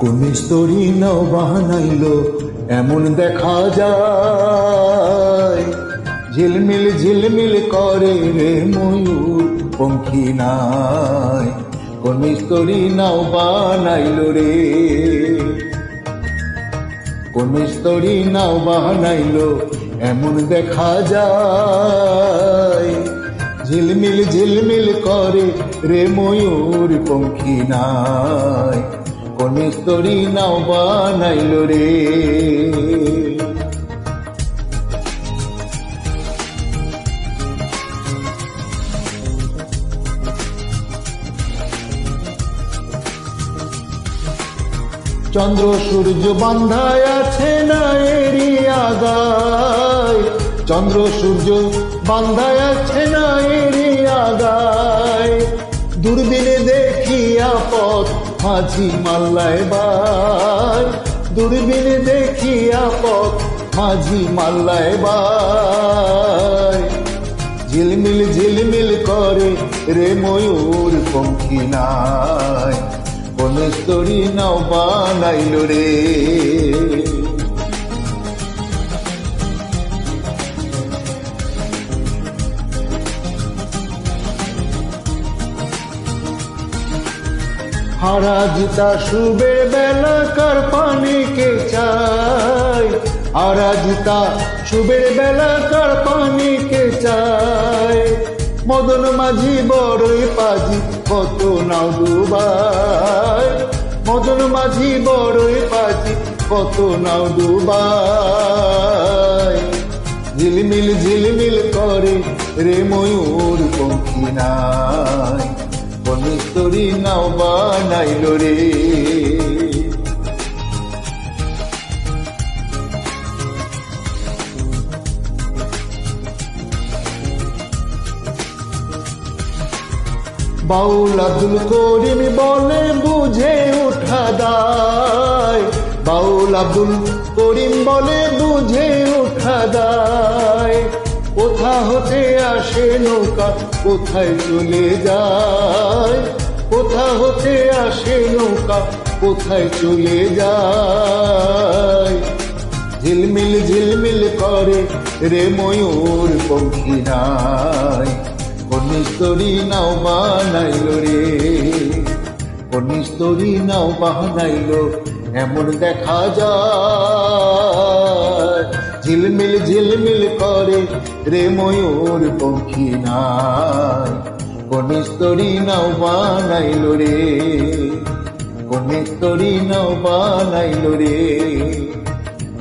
কোন স্তরী নাও বানাইলো এমন দেখা যায়, ঝিলমিল ঝিলমিল করে রে ময়ূর পঙ্খী নাই। কোন স্তরী নাও বানাইলো রে, কোন স্তরী নাও বানাইলো এমন দেখা যায়, ঝিলমিল ঝিলমিল করে রে ময়ূর পঙ্খী নাই। কোন স্তরী নাও বানাইলো রে। চন্দ্র সূর্য বান্ধায় আছে না এরি আগায়, চন্দ্র সূর্য বান্ধায় আছে না এরি আগায়। দূরবীনে দেখিয়া পথ মাঝি মাল্লায় বাই, দূরবীনে দেখিয়া পথ মাঝি মাল্লায় বাই। ঝিলমিল ঝিলমিল করে রে ময়ূর পঙ্খী নাই। কোন স্তরী নাও বানাইলো রে। হারা জিতা শুবে বেলাকার পানি কে চাই, হারা জিতা শুবের বেলাকার পানি কে চাই। মদন মাঝি বড়ই পাজি কত নাও ডুবাই, মদন মাঝি বড়ই পাজি কত নাও ডুবাই। ঝিলমিল ঝিলমিল করে রে ময়ূর পঙ্খী নাই। কোন স্তরী নাও বানাইলো রে। বাউল আব্দুল করিম বলে বুঝে উঠা দায়, বাউল আব্দুল করিম বলে বুঝে উঠা দায়। কোথা হতে আসে নৌকা কোথায় চলে যায়, কোথা হতে আসে নৌকা কোথায় চলে যায়। ঝিলমিল ঝিলমিল করে রে ময়ূর পঙ্খী নাই। কোন স্তরী নাও বানাইলো রে, কোন স্তরী নাও বানাইলো এমন দেখা যায়। ঝিলমিল ঝিলমিল করে রে ময়ূর পঙ্খী নাই। কোন স্তরী নাও বানাইলো রে, কোন স্তরী নাও বানাইলো রে,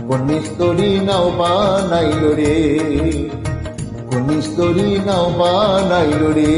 কোন স্তরী নাও বানাইলো রে, কোন স্তরী নাও বানাইলো রে।